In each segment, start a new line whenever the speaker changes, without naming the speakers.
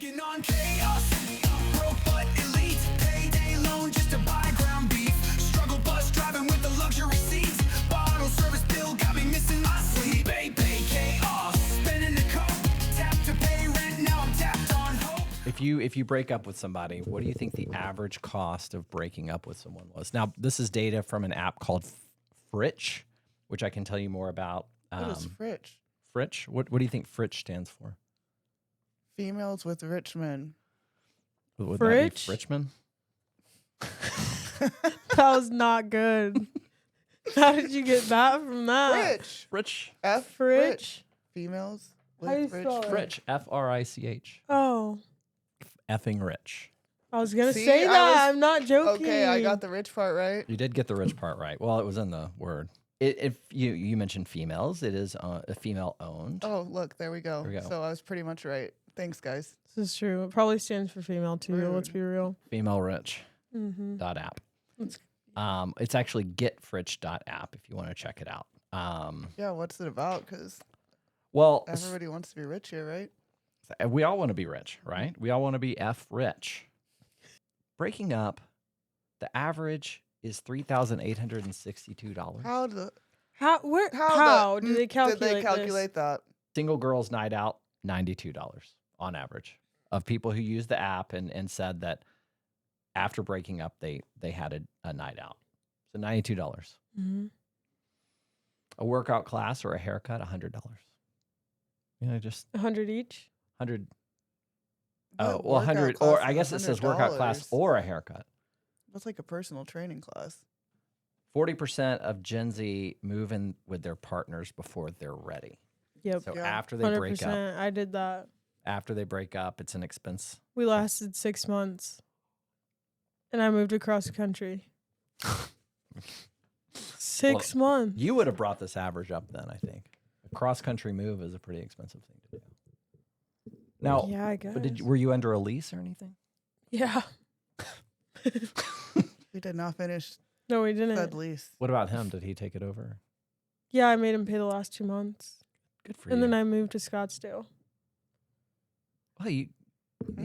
Banking on chaos, broke but elite. Payday loan just to buy ground beef. Struggle bus driving with the luxury seats. Bottle service bill got me missing my sleep. Pay chaos, spending the coat. Tap to pay rent, now I'm tapped on hope.
If you break up with somebody, what do you think the average cost of breaking up with someone was? Now, this is data from an app called Frri, which I can tell you more about.
What is Frri?
Frri? What do you think Frri stands for?
Females with rich men.
Would that be Fritchman?
That was not good. How did you get that from that?
Rich.
Frich.
F.
Frich?
Rich. Females
How do you
with rich
spell it?
men.
Frich. F-R-I-C-H.
Oh,
Effing rich.
I was gonna
See,
say
I
that.
was-
I'm not joking.
Okay, I got the rich part right.
You did get the rich part right. Well, it was in the word. If you mentioned females, it is a female owned.
Oh, look, there we go.
There we go.
So I was pretty much right. Thanks, guys.
This is true. It probably stands for female too.
Rude.
Let's be real.
Female rich.
Mm-hmm.
.app.
That's-
It's actually getfritch.app if you want to check it out.
Yeah, what's it about? Because
Well,
everybody wants to be rich here, right?
we all want to be rich, right? We all want to be F rich. Breaking up, the average is $3,862.
How the
How did they calculate
did they
this?
calculate that?
Single girls night out, $92 on average of people who use the app and said that after breaking up, they had a night out. So $92.
Mm-hmm.
A workout class or a haircut, $100. You know, just
100 each.
100.
What
Oh, well, 100,
workout
or
class
I
is
guess it says workout class
$100?
or a haircut.
That's like a personal training class.
40% of Gen Z move in with their partners before they're ready.
Yep.
So
Yeah.
after they break
100%.
up,
I did that.
it's an expense.
We lasted 6 months, and I moved across the country. 6 months.
You would have brought this average up then, I think. A cross-country move is a pretty expensive thing to do. Now,
Yeah, I guess.
but were you under a lease or anything?
Yeah.
We did not finish
No, we didn't.
said lease.
What about him? Did he take it over?
Yeah, I made him pay the last 2 months,
Good for
and
you.
then I moved to Scottsdale.
Well, you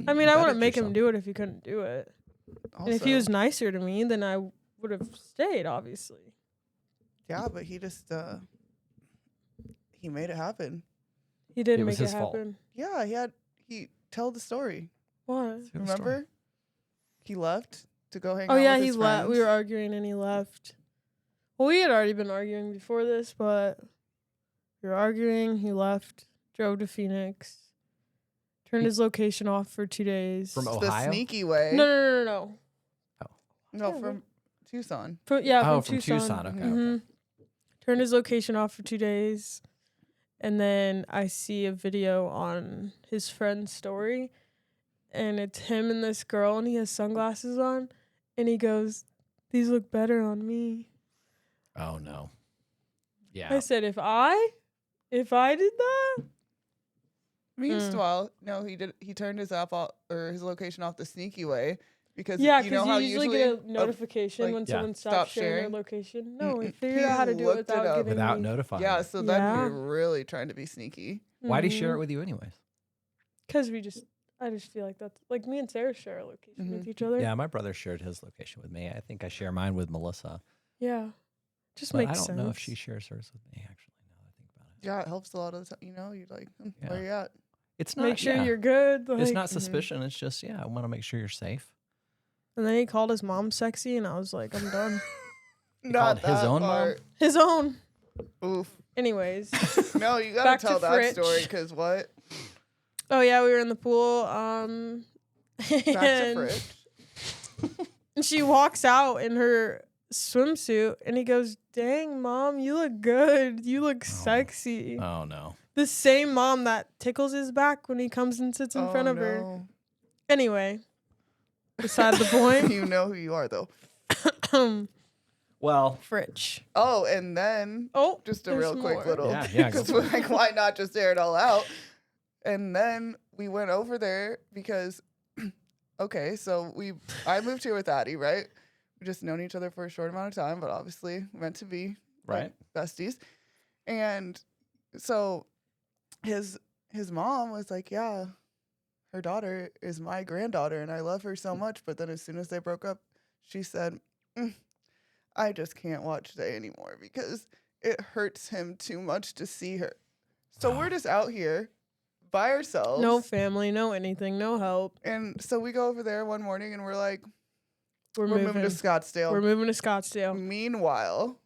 I mean, I
bettered
wouldn't make him
yourself.
do it if he couldn't do it. And if he was nicer to me, then I would have stayed, obviously.
Yeah, but he just he made it happen.
He did
It was
make it
his fault.
happen.
Yeah, he told the story.
What?
It's a good story.
Remember? He left to go hang
Oh
out
yeah,
with
he
his
left.
friends.
We were arguing and he left. Well, we had already been arguing before this, but we were arguing. He left, drove to Phoenix, turned his location off for 2 days.
From
It's the
Ohio?
sneaky way.
No.
No,
Yeah,
from Tucson.
From
Oh,
from
from Tucson. Okay,
Mhm. Turned his location off for 2 days, and then I see a video on his friend's story, and it's him and this girl, and he has sunglasses on, and he goes, "These look better on me."
Oh no. Yeah.
I said, if I did that,
Meanwhile, no, he did. He turned his app off or his location off the sneaky way because
yeah,
you know
because
how
you usually get a
like,
notification
like,
when
Yeah.
someone
stop
stops sharing
sharing.
their location. No, we
Mm-mm.
figured out how to
He
do it
looked it
without
up.
giving
Without
me.
notifying.
yeah,
you.
so then
Yeah.
you're really trying to be sneaky.
Why did he share it with you anyways?
Because I just feel like that's like me and Sarah share a location with
Mhm.
each other.
Yeah, my brother shared his location with me. I think I share mine with Melissa.
Yeah. Just
But
makes
I don't
sense.
know if she shares hers with me, actually, now that I think about it.
Yeah, it helps a lot of the time. You know, you're like,
Yeah.
where you at?
It's not,
Make sure
yeah.
you're good.
It's
like-
not suspicion. It's just, yeah, I want to make sure you're safe.
And then he called his mom sexy, and I was like, I'm done.
He
Not
called his
that
own mom?
part.
His own.
Oof.
Anyways.
No, you gotta
Back to
tell that
Fritch.
story because what?
Oh yeah, we were in the pool.
Back to
And
Fritch.
and she walks out in her swimsuit, and he goes, "Dang, mom, you look good. You look sexy."
Oh, no.
The same mom that tickles his back when he comes and sits in front of her.
No.
Anyway, beside the point.
You know who you are though.
Well,
Fritch.
Oh, and then
Oh,
just a
there's
real quick
more.
little
Yeah, go
because
for it.
like why not just air it all out? And then we went over there because okay, so I moved here with Addie, right? We just known each other for a short amount of time, but obviously meant to be like,
Right.
besties. And so his mom was like, yeah, her daughter is my granddaughter and I love her so much. But then as soon as they broke up, she said, I just can't watch Day anymore because it hurts him too much to see her. So we're just out here by ourselves.
No family, no anything, no help.
And so we go over there one morning and we're like,
We're
moving to Scottsdale.
We're moving to Scottsdale.
Meanwhile,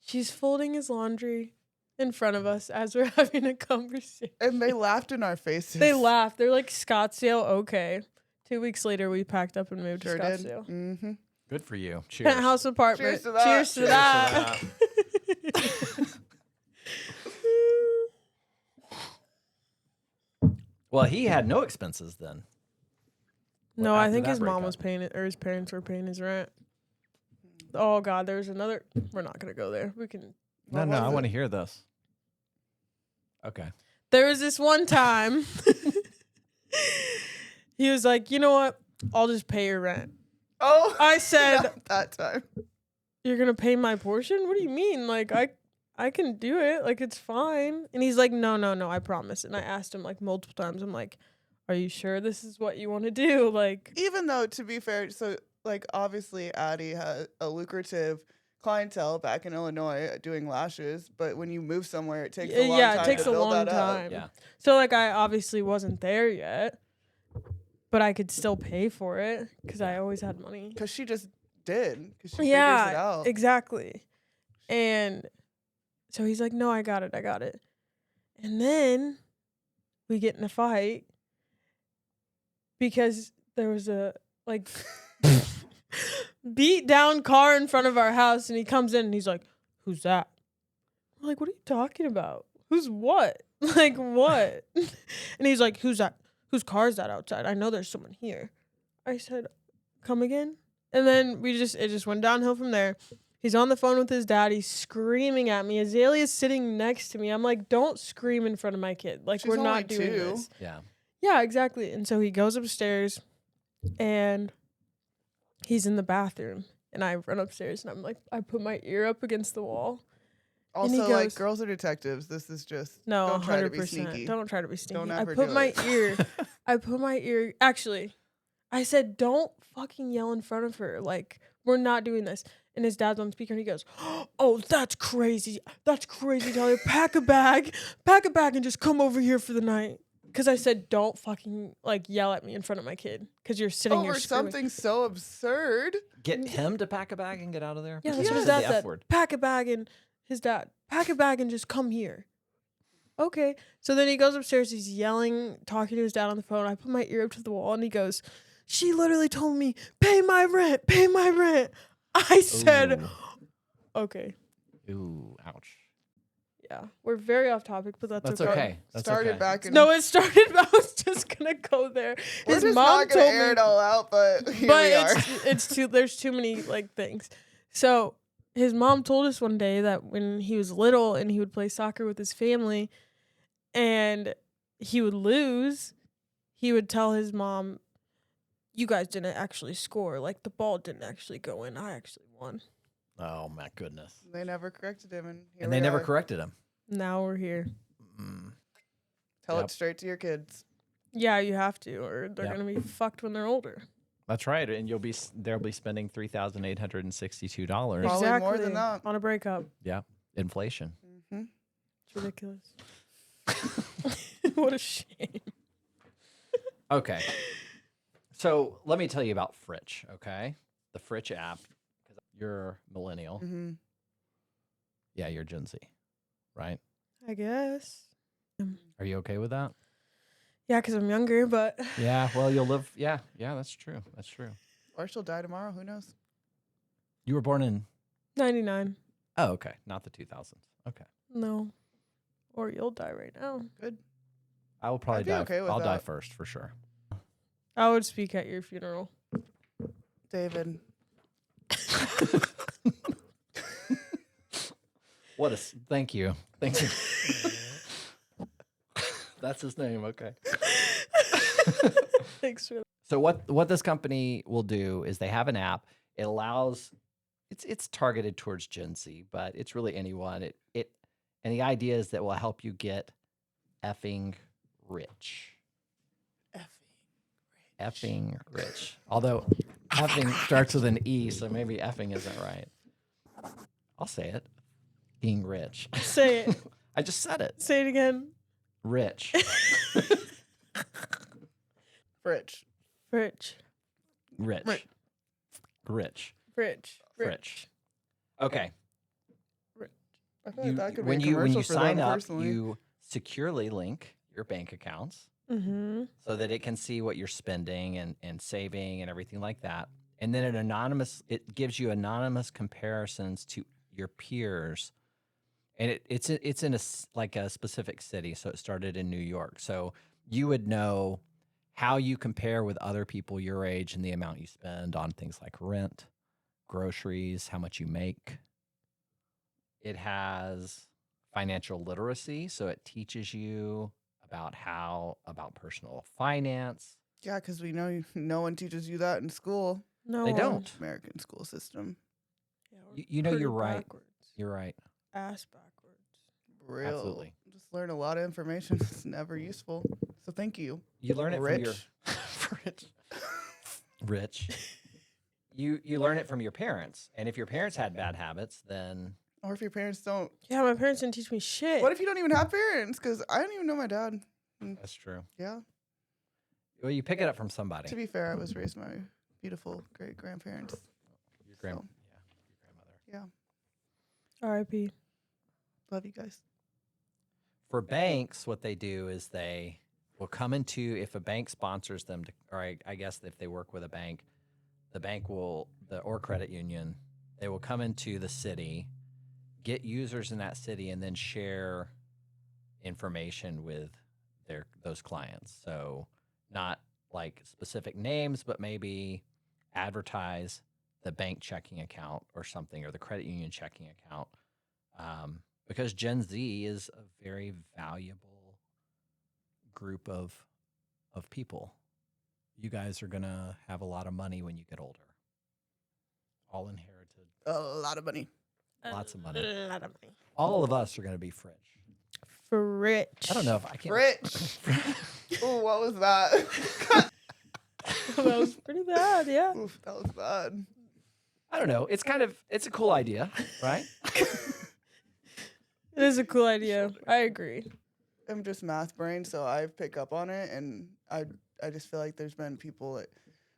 She's folding his laundry in front of us as we're having a conversation.
and they laughed in our faces.
They laughed. They're like, Scottsdale, okay. 2 weeks later, we packed up and moved
Sure
to
did.
Scottsdale.
Mm-hmm.
Good for you. Cheers.
Penthouse apartment.
Cheers to that.
Cheers to
Cheers to
that.
Well, he had no expenses then.
No,
After
I think
that
his mom
breakup.
was paying it, or his parents were paying his rent. Oh God, there's another. We're not gonna go there. We can.
No,
What
no,
was
I
it?
want to hear this. Okay.
There was this one time. He was like, you know what? I'll just pay your rent.
Oh,
I said,
not that time.
you're gonna pay my portion? What do you mean? Like I can do it. Like it's fine. And he's like, no, I promise. And I asked him like multiple times. I'm like, are you sure this is what you want to do? Like,
Even though, to be fair, so like obviously Addie had a lucrative clientele back in Illinois doing lashes, but when you move somewhere, it takes a long time.
it takes
to
a
build
long
that up.
time.
Yeah.
So like I obviously wasn't there yet, but I could still pay for it because I always had money.
Because she just did. Because she figures it out.
Exactly. And so he's like, no, I got it. And then we get in a fight because there was a like beat down car in front of our house, and he comes in and he's like, who's that? I'm like, what are you talking about? Who's what? Like what? And he's like, who's that? Whose car is that outside? I know there's someone here. I said, come again? And then it just went downhill from there. He's on the phone with his dad. He's screaming at me. Azalea's sitting next to me. I'm like, don't scream in front of my kid. Like,
She's
we're
only
not doing
2.
this.
Yeah.
Yeah, exactly. And so he goes upstairs and he's in the bathroom. And I run upstairs and I'm like, I put my ear up against the wall. And he
Also, like,
goes-
girls are detectives. This is just,
No,
don't try to be
100%.
sneaky.
Don't try to be sneaky.
Don't
I
ever
put
do
my
it.
ear. I put my ear. Actually, I said, don't fucking yell in front of her. Like, we're not doing this. And his dad's on speaker and he goes, oh, that's crazy. That's crazy, Talia. Pack a bag and just come over here for the night. Because I said, don't fucking like yell at me in front of my kid. Because you're sitting here
Over
screaming.
something so absurd.
Get him to pack a bag and get out of there.
Yeah,
Because
that's what
you
his
said
dad
the F
said.
word.
Pack a bag and his dad, pack a bag and just come here. Okay. So then he goes upstairs. He's yelling, talking to his dad on the phone. I put my ear up to the wall and he goes, she literally told me, pay my rent, pay my rent. I said, okay.
Ooh, ouch.
Yeah. We're very off topic, but that's
Okay. That's
Started
okay.
back in.
No, it started, I was just going to go there.
we're
His
just
mom
not gonna
told
air
me,
it all out, but here
but
we are.
it's too, there's too many like things. So his mom told us one day that when he was little and he would play soccer with his family and he would lose, he would tell his mom, you guys didn't actually score. Like the ball didn't actually go in. I actually won.
Oh my goodness.
They never corrected him, and here
And they
we
never
are.
corrected him.
Now we're here.
Mm.
Tell
Yep.
it straight to your kids.
Yeah, you have to, or they're
Yep.
gonna be fucked when they're older.
That's right. And they'll be spending $3,862.
Probably more than that.
On a breakup.
Yeah. Inflation.
Hmm.
It's ridiculous. What a shame.
Okay. So let me tell you about Frri, okay? The Frri app. Because you're millennial.
Hmm.
Yeah, you're Gen Z, right?
I guess.
Are you okay with that?
Yeah, because I'm younger, but
Yeah, well, you'll live. Yeah, that's true. That's true.
Or she'll die tomorrow. Who knows?
You were born in.
99.
Oh, okay. Not the 2000s. Okay.
No. Or you'll die right now.
Good.
I will probably
I'd be
die.
okay with
I'll die
that.
first for sure.
I would speak at your funeral.
David.
Thank you. Thank you. That's his name. Okay.
Thanks for that.
So what this company will do is they have an app. It allows it's targeted towards Gen Z, but it's really anyone. And the idea is that will help you get effing rich. effing rich. Although effing starts with an E, so maybe effing isn't right. I'll say it. Being rich.
Say it.
I just said it.
Say it again.
Rich.
Rich.
Rich.
Rich.
Rich.
Rich.
Rich.
Rich. Okay.
I feel like that could
when
be a
you
commercial for
sign
them
up,
personally.
you securely link your bank accounts
Mm-hmm.
so that it can see what you're spending and saving and everything like that. And then it gives you anonymous comparisons to your peers. And it's in like a specific city. So it started in New York. So you would know how you compare with other people your age and the amount you spend on things like rent, groceries, how much you make. It has financial literacy, so it teaches you about personal finance.
Yeah, because we know no one teaches you that in school.
No,
They
one.
don't.
American school system.
Yeah, we're
You know,
pretty
you're right.
backwards.
You're right.
Ass backwards.
Real.
Absolutely.
Just learn a lot of information. It's never useful. So thank you.
You learn it
Rich.
from your rich. You learn it from your parents, and if your parents had bad habits, then
Or if your parents don't.
Yeah, my parents didn't teach me shit.
What if you don't even have parents? Because I don't even know my dad.
that's true.
Yeah.
Well, you pick it up from somebody.
To be fair, I was raised by my beautiful great grandparents.
Your grandma,
So,
your grandmother.
yeah.
R.I.P.
Love you guys.
For banks, what they do is they will come into, if a bank sponsors them, or I guess if they work with a bank, the bank will, or credit union, they will come into the city, get users in that city, and then share information with those clients. So not like specific names, but maybe advertise the bank checking account or something, or the credit union checking account. Because Gen Z is a very valuable group of people. You guys are going to have a lot of money when you get older. All inherited.
A lot of money.
Lots of money.
A lot of money.
All of us are going to be rich.
For rich.
I don't know if I can.
Rich. Ooh, what was that?
That was pretty bad, yeah.
Oof, that was bad.
I don't know. It's a cool idea, right?
It is a cool idea. I agree.
I'm just math brain, so I pick up on it, and I just feel like there's been people that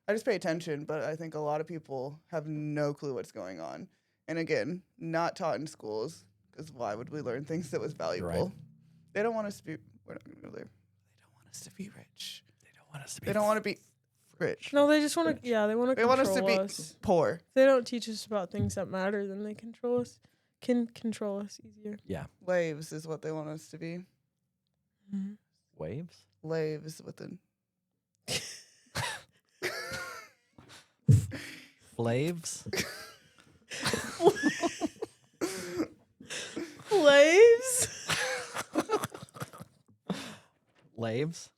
I just pay attention, but I think a lot of people have no clue what's going on. And again, not taught in schools, because why would we learn things that was valuable?
Right.
They don't want us to be. We're not going to go there. They don't want us to be rich.
They don't want us to be.
They don't want to be rich.
No, they just want to, yeah, they want to
They
control
want us to be
us.
poor.
If they don't teach us about things that matter, then they can control us easier.
Yeah.
Laves is what they want us to be.
Mm-hmm.
Waves?
Laves with an
Flaves?
Slaves?
Laves?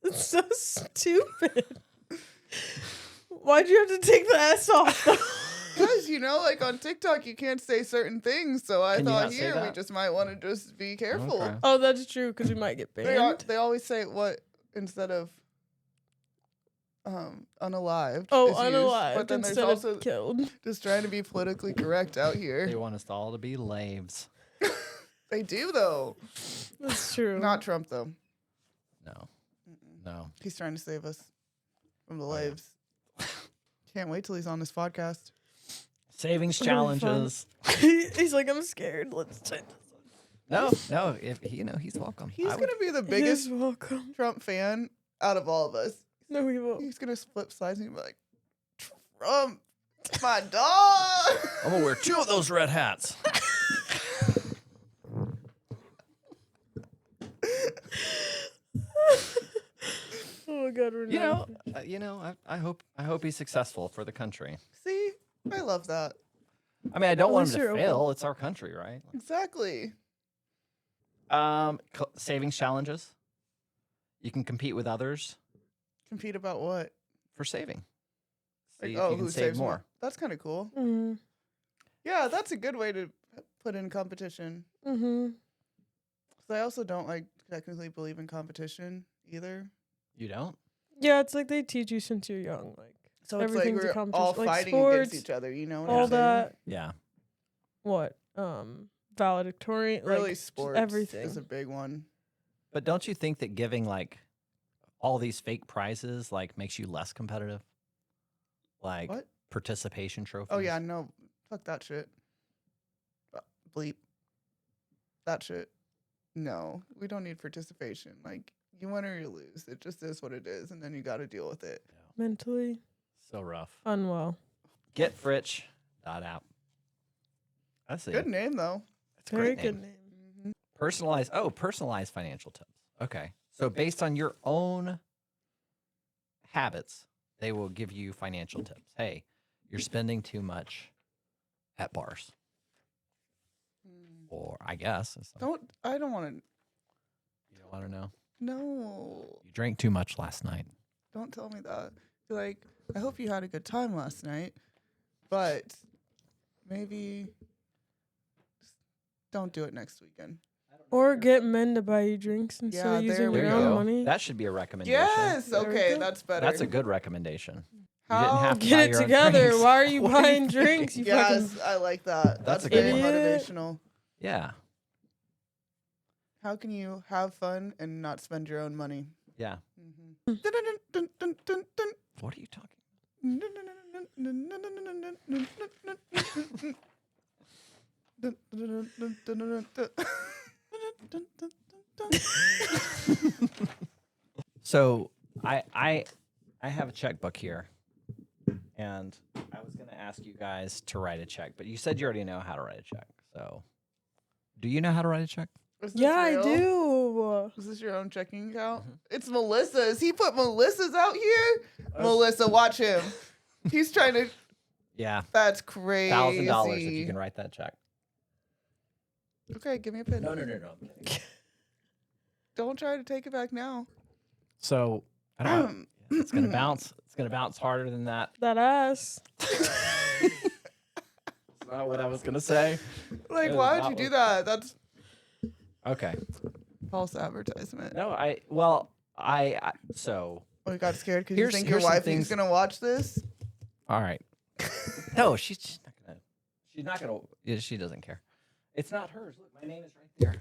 It's so stupid. Why'd you have to take the S off though?
Because, like on TikTok, you can't say certain things. So I
Can you
thought
not say
here we
that?
just might want to just be careful.
Okay.
Oh, that's true, because we might get banned.
They always say what instead of unalived.
Oh,
is used,
unalived
but then there's
instead
also
of killed.
just trying to be politically correct out
They
here.
want us all to be laves.
They do, though.
That's true.
Not Trump, though.
No. No.
He's trying to save us from the
Oh, yeah.
laves. Can't wait till he's on this podcast.
Savings
That'll be fun.
challenges.
He's like, I'm scared. Let's check this.
No. If he's welcome.
He's
I
going
would-
to be the
Biggest
biggest
welcome.
Trump fan out of all of us.
No, he won't.
He's going to flip sides and be like, Trump, my dog.
I'm gonna wear 2 of those red hats.
Oh my God, we're not.
I hope he's successful for the country.
See, I love that.
I mean, I don't
At
want
least
him to
you're
fail.
open.
It's our country, right?
Exactly.
Savings challenges. You can compete with others
Compete about what?
for saving.
Like,
See if you can
who
save
saves
more.
That's kind of cool.
Mm-hmm.
Yeah, that's a good way to put in competition.
Mm-hmm.
'Cause I also don't like technically believe in competition either.
You don't?
Yeah, it's like they teach you since you're young. Like
So it's like
everything's a
we're all
competition. Like
fighting
sports,
against each other. You know what
all
I'm saying?
that.
Yeah.
What? Valedictorian.
Really,
like, just
sports
everything.
is a big one.
But don't you think that giving like all these fake prizes like makes you less competitive? Like
What?
participation trophies.
Oh yeah, no, fuck that shit. Bleep. That shit. No, we don't need participation. Like you win or you lose. It just is what it is, and then you got to deal with it.
Mentally
So rough.
unwell.
Getfritch.app. That's it.
Good name though.
It's a
Very
great
good
name.
name.
Personalized financial tips. Okay. So based on your own habits, they will give you financial tips. Hey, you're spending too much at bars. Or I guess.
I don't want to.
You don't want to know?
No,
You drank too much last night.
don't tell me that. Be like, I hope you had a good time last night, but maybe just don't do it next weekend.
Or get men to buy you drinks instead
Yeah,
of
there
using
we
your
There you
own
go.
money.
That should be a recommendation.
Yes.
There we
Okay,
go.
that's better.
That's a good recommendation. You
How?
didn't have to
Get
buy
it
your own
together.
drinks.
Why are you
What do
buying
think?
drinks? You
Yes,
fucking.
I like that.
That's a
very
good
one.
motivational.
Yeah.
How can you have fun and not spend your own money?
Yeah.
Dun, dun, dun, dun, dun, dun.
What are you talking? So I have a checkbook here, and I was going to ask you guys to write a check, but you said you already know how to write a check. So, do you know how to write a check?
Is this
Yeah, I
real?
do.
Is this your own checking account?
Mhm.
It's Melissa's. He put Melissa's out here. Melissa, watch him. He's trying to.
Yeah,
That's crazy.
$1,000 if you can write that check.
Okay, give me a pin.
No. I'm kidding.
Don't try to take it back now.
So I don't. It's gonna bounce. It's gonna bounce harder than that.
That ass.
That's not what I was gonna say.
Like,
That
why
is
would you
not
do
what-
that? That's
Okay.
false advertisement.
No, so
Oh, you got scared because you
Here's-
think your
here's some
wife is
things-
gonna watch this?
all right. No, she's not gonna. She's not gonna. Yeah, she doesn't care. It's not hers. Look, my name is right there. Look,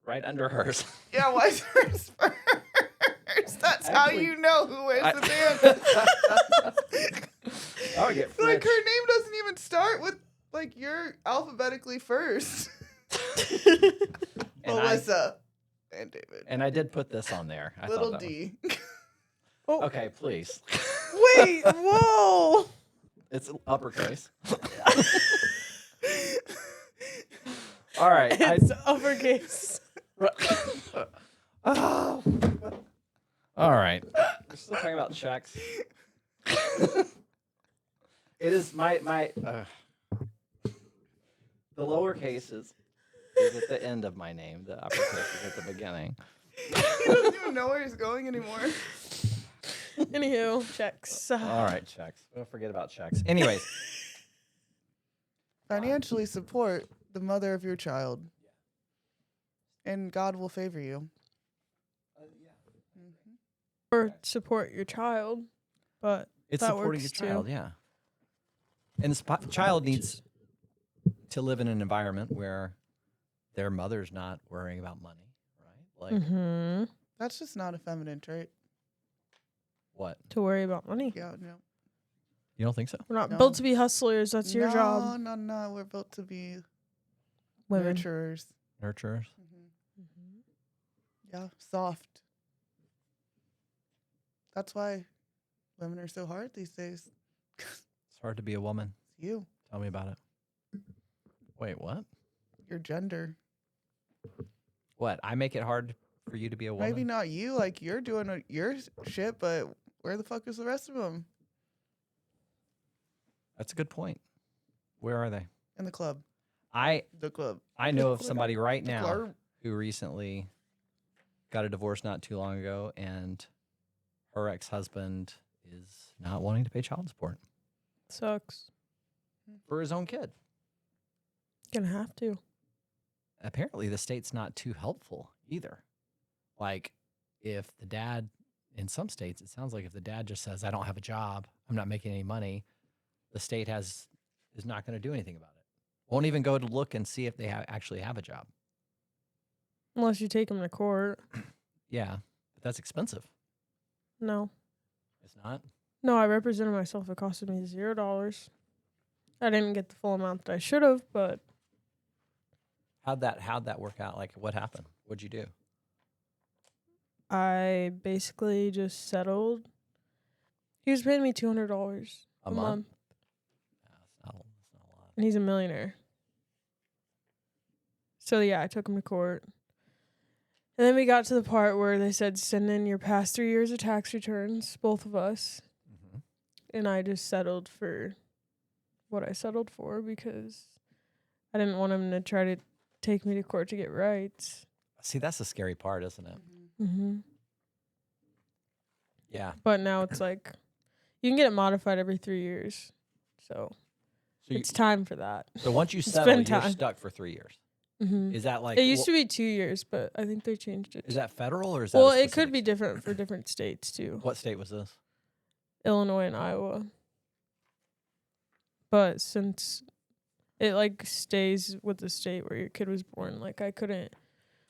right under hers.
Yeah, why is hers first? That's how
Actually,
you know who is
I-
the band.
I would get
Like,
Fritch.
her name doesn't even start with, like, you're alphabetically first.
And
Melissa and David.
I did put this on there. I
Little
thought that
D.
was- okay, please.
Wait, whoa.
It's uppercase. All right.
It's uppercase.
Oh. All right. We're still talking about checks. It is my the lowercase is at the end of my name. The uppercase is at the beginning.
He doesn't even know where he's going anymore.
Anywho, checks.
All right, checks. Don't forget about checks. Anyways,
Financially support the mother of your child. And God will favor you.
Or support your child, but
it's
that
supporting your
works too.
child, yeah. And the child needs to live in an environment where their mother's not worrying about money, right? Like
Mm-hmm.
That's just not a feminine trait.
what?
To worry about money.
Yeah, no.
You don't think so?
We're not
No.
built to be hustlers. That's your
No,
job.
no. We're built to be
Women.
nurturers.
Nurturers.
Mm-hmm.
Yeah, soft. That's why women are so hard these days.
It's hard to be a woman.
You,
Tell me about it. Wait, what?
your gender.
What? I make it hard for you to be a woman?
Maybe not you, like you're doing your shit, but where the fuck is the rest of them?
That's a good point. Where are they?
In the club.
I
The club.
know of somebody right now
Club.
who recently got a divorce not too long ago, and her ex-husband is not wanting to pay child support
Sucks.
for his own kid.
Gonna have to.
apparently the state's not too helpful either. Like if the dad, in some states, it sounds like if the dad just says, I don't have a job, I'm not making any money, the state is not going to do anything about it. Won't even go to look and see if they actually have a job.
Unless you take them to court.
Yeah, but that's expensive.
No.
It's not?
No, I represented myself. It costed me $0. I didn't get the full amount that I should have, but
How'd that work out? Like, what happened? What'd you do?
I basically just settled. He was paying me $200
A
a
month?
month,
No, it's not a lot.
and he's a millionaire. So yeah, I took him to court. And then we got to the part where they said, send in your past 3 years of tax returns, both of us.
Mm-hmm.
And I just settled for what I settled for because I didn't want him to try to take me to court to get rights.
See, that's the scary part, isn't it?
Mm-hmm.
Yeah.
But now it's like, you can get it modified every 3 years. So
So,
it's time for that.
so once you
It's
settle,
been
you're
time.
stuck for 3 years.
Mm-hmm.
Is that like
It used to be 2 years, but I think they changed it.
Is that federal or is that?
Well,
a
it could
specific
be
state?
different for different states too.
What state was this?
Illinois and Iowa. But since it like stays with the state where your kid was born, like I couldn't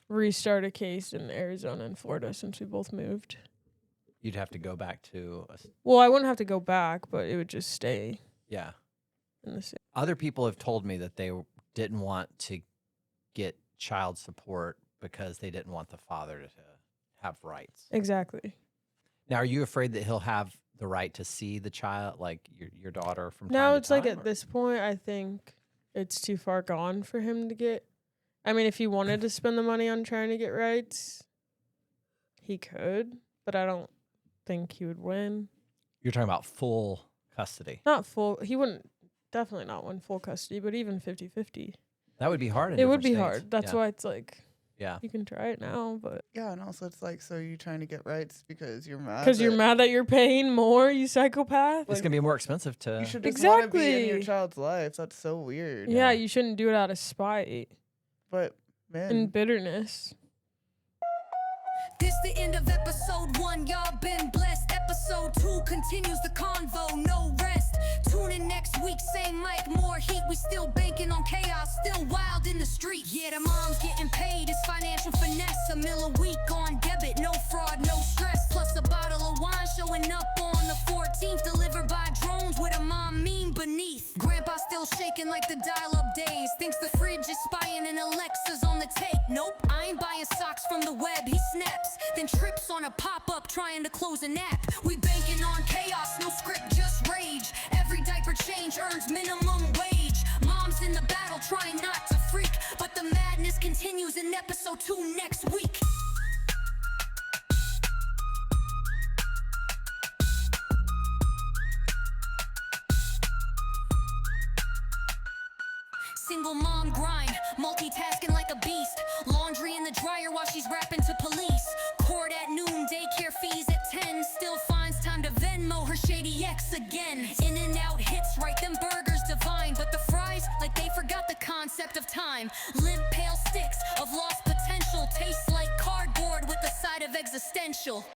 restart a case in Arizona and Florida since we both moved.
You'd have to go back to
Well, I wouldn't have to go back, but it would just stay
yeah.
in the state.
Other people have told me that they didn't want to get child support because they didn't want the father to have rights.
Exactly.
Now, are you afraid that he'll have the right to see the child, like your daughter, from time
Now
to
it's like
time,
at this point, I think it's too far gone for him to get. I mean, if he wanted to spend the money on trying to get rights, he could, but I don't think he would win.
You're talking about full custody.
Not full. He wouldn't, definitely not win full custody, but even 50-50.
That would be hard. In
It would be
different states.
hard. That's
yeah.
why it's like,
Yeah.
you can try it now, but
Yeah, and also it's like, so you're trying to get rights because you're mad.
because you're
that
mad that you're paying more, you psychopath.
It's gonna be more expensive to.
You should just want to be in your
Exactly.
child's life. That's so weird.
Yeah, you shouldn't do it out of spite
But man,
and bitterness.
This the end of episode 1, y'all been blessed. Episode 2 continues the convo, no rest. Tune in next week, same mic, more heat. We still banking on chaos, still wild in the street. Yeah, the mom's getting paid, it's financial finesse. $1 million a week on debit, no fraud, no stress. Plus a bottle of wine showing up on the 14th. Delivered by drones with a mom meme beneath. Grandpa still shaking like the dial-up days. Thinks the fridge is spying and Alexa's on the tape. Nope, I ain't buying socks from the web, he snaps. Then trips on a pop-up trying to close an app. We banking on chaos, no script, just rage. Every diaper change earns minimum wage. Mom's in the battle trying not to freak, but the madness continues in episode 2 next week. Single mom grind, multitasking like a beast. Laundry in the dryer while she's rapping to police. Court at noon, daycare fees at 10. Still finds time to Venmo her shady ex again. In and out hits right, them burgers divine. But the fries, like they forgot the concept of time. Limp pale sticks of lost potential. Tastes like cardboard with a side of existential.